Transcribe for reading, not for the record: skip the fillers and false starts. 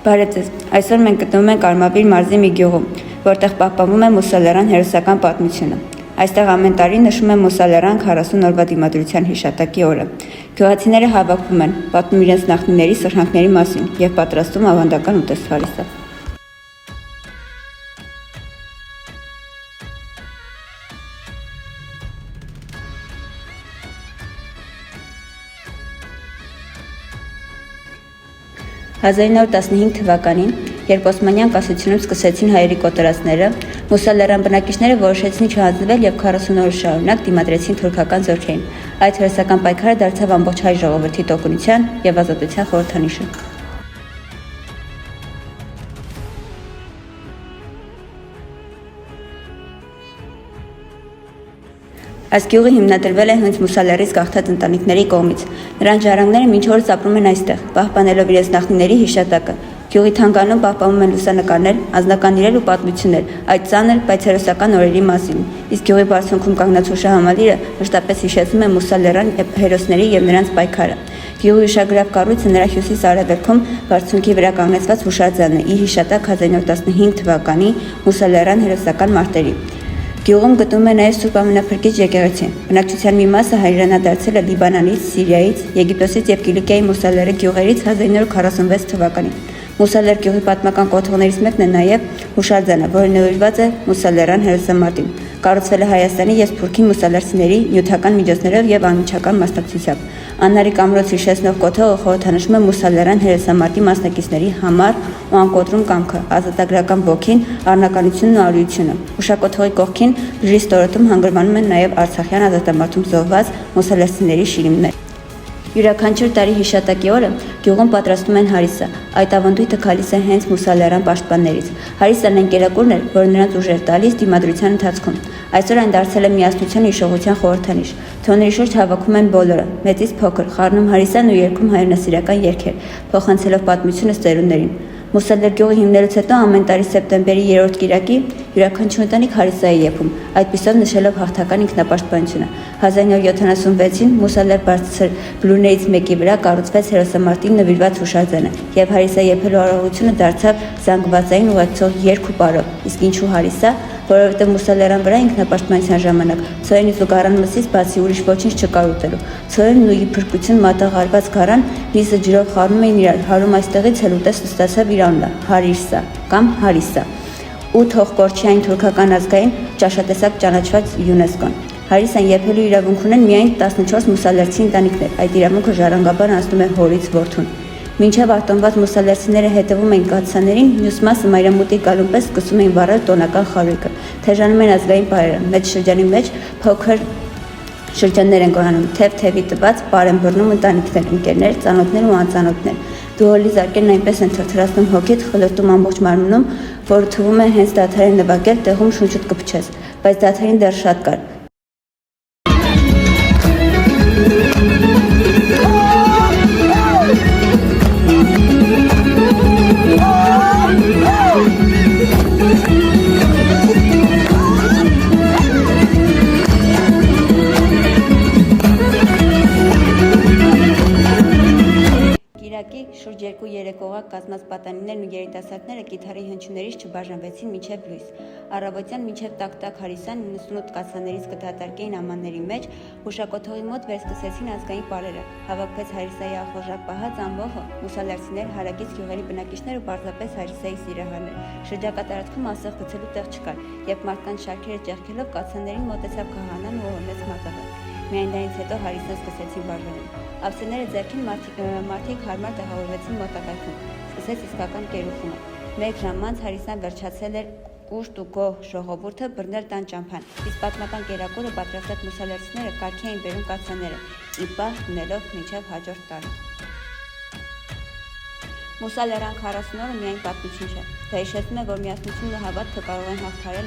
Բարև ձեզ։ Այսօր մենք գտնվում ենք Արմավիր մարզի մի գյուղում, որտեղ պահպանվում է մուսալերան հերոսական պատմությունը։ Այստեղ ամեն տարի նշում է մուսալերան 40 օրվա դիմադրության հիշատակի օրը։ Գյուղացիները հավաքվում են, պատմում իրենց նախնիների սխրանքների մասին եւ պատրաստում ավանդական ուտեստ-հարիսը։ «1915 թվականին, երբ Օսմանյան կասությունում սկսեցին հայերի կոտորածները, մուսալերան բնակիչները որոշեցին չհանձնվել եւ 40 օր շարունակ դիմադրեցին թուրքական զորքերին։ Այդ հերոսական պայքարը դարձավ ամբողջ հայ ժողովրդի տոկունության եւ ազատության խորհրդանիշը։ Այս գյուղը հիմնադրվել է հենց մուսալերից գաղթած ընտանիքների կողմից։ Նրանց ժառանգները մինչ օրս ապրում են այստեղ, պահպանելով իրենց նախնիների հիշատակը։ Գյուղի թանգարանում պահպանվում են լուսանկարներ, անձնական իրեր ու պատմություններ այդ ծանր, բայց հերոսական օրերի մասին։ Իսկ գյուղի բարձունքում կանգնած հուշահամալիրը մշտապես հիշեցնում է մուսալերան հերոսների եւ նրանց պայքարը։ Գյուղի ուշագրավ կառույցը նրա հյուսիս-արևելքում բարձունքի վրա կանգնեցված հուշարձանն է՝ ի հիշատակ 1915 թվականի մուսալերան հերոսական մարտերի։ Գյուղում գտնվում է նաև Սուրբ Ամենափրկիչ եկեղեցին։ Բնակչության մի մասը հայրենադարձել է Լիբանանից, Սիրիայից, Եգիպտոսից եւ Կիլիկիայի մուսալերը գյուղերից 1946 թվականին։ Մուսալեր գյուղի պատմական կոթողներից մեկն է նաև հուշարձանը, որը նվիրված է մուսալերան հերոսամարտին։ Կառուցվել է Հայաստանի եւ Սփյուռքի մուսալերցիների նյութական միջոցներով եւ անմիջական մասնակցությամբ։ Անհարի կամրոց հիշեցնող կոթողը խորհրդանշում է մուսալերան հերոսամարտի մասնակիցների համար ու անկոտրում կամքը, ազատագրական ոգին, առնականությունն ու արիությունը։ Հուշակոթողի կողքին բժի ստորոտում հանգրվանում են նաև արցախյան ազատամարտում զոհված մուսալերցիների շիրիմներ։ Յուրաքանչյուր տարի հիշատակի օրը գյուղում պատրաստում են հարիսը։ Այդ ավանդույթը գալիս է հենց մուսալերան պաշտպաններից։ Հարիսան այն կերակուրն էր, որը նրանց ուժ էր տալիս դիմադրության ընթացքում։ Այսօր այն դարձել է միասնության ու իշխողության խորհրդանիշ։ Թոնրի շուրջ հավաքում են բոլորը, մեծից փոքր, խառնում հարիսան ու երգում հայրենասիրական երգեր, փոխանցելով պատմությունը ծերուններին։ Մուսալեր գյուղը հիմնելուց հետո ամեն տարի սեպտեմբերի 3-րդ կիրակի յուրաքանչյուր ընտանիք հարիսա է եփում, այդպիսով նշելով հաղթական ինքնապաշտպանությունը։ 1976-ին մուսալեր բարձր բլուրներից մեկի վրա կառուցվեց հերոսամարտին նվիրված հուշարձանը, եւ հարիսա եփելու արարողությունը դարձավ զանգվածային ուղեկցող երգ ու պարով։ Իսկ ինչու հարիսա, որովհետև մուսալերան վրա ինքնապաշտպանության ժամանակ ցորենի զուգարան մսից բացի ուրիշ ոչինչ չկար ուտելու։ Ցորենն ու իր փրկություն մատաղարված գարան լիզը ջրով խառնում էին իրար, հարում այստեղից էլ ուտեստ ստացավ իր անունը՝ Հարիսա կամ Հարիսա։ Ու թող կորչի այն թուրքական ազգային ճաշատեսակ ճանաչված ՅՈՒՆԵՍԿՕ-ն։ Հարիսան եփելու իրավունք ունեն միայն 14 մուսալերցի ընտանիքներ։ Այդ իրավունքը ժառանգաբար անցնում է հորից որդուն։ Մինչև արտոնված մուսալերցիները հետևում էին կաթսաներին, մյուս մասը մայրամուտի գալուն պես սկսում էին վառել տոնական խարույկը, թեժանում են ազգային պարերը, մեծ շրջանի մեջ փոքր շրջաններ են կորանում, թև-թևի տված պար են բռնում ընտանիքներ, ընկերներ, ծանոթներ ու անծանոթներ։ Դուհոլի զարկերն այնպես են թրթրացնում հոգիդ, խլոտում ամբողջ մարմնում, որ թվում է հենց դադարեն նվագել, տեղում շունչդ կփչես, բայց դադարին դեռ շատ կար։ Շուրջ 2-3 օղակ կազմած պատանիներն ու երիտասարդները կիթառի հնչյուններից չբաժանվեցին մինչև լույս։ Առավոտյան մինչև տակ-տակ հարիսան 98 կաթսաներից կդատարկեին ամանների մեջ, հուշակոթողի մոտ վերսկսեցին ազգային պարերը։ Հավաքվեց հարիսայի ախորժակ պահած ամբողը, մուսալերցիներ, հարակից գյուղերի բնակիչներ ու պարզապես հարիսայի սիրահարներ։ Շրջակա տարածքում ասեղ գցելու տեղ չկար, երբ մարդկանց շարքերը ճեղքելով կաթսաներին մոտեցավ քահանան ու ողորմեց մատաղը։ Միայն դրանից հետո հարիսան սկսեցին բաժանել։ Ափսեները ձեռքին մարդիկ հարմար տեղավորվեցին մոտակայքում, սկսեց իսկական կերուխումը։ 1 ժամ անց հարիսան վերջացել էր կուշտ ու գոհ ժողովուրդը բռնել տան ճամփան, իսկ պատմական կերակուրը պատրաստած մուսալերցիները կարգի էին բերում կաթսաները, ի պահ դնելով մինչև հաջորդ տարի։ Մուսալերան 40 օրը միայն պատմություն չէ, դա հիշեցնում է, որ միասնությունն ու հավատքը կարող են հաղթահարել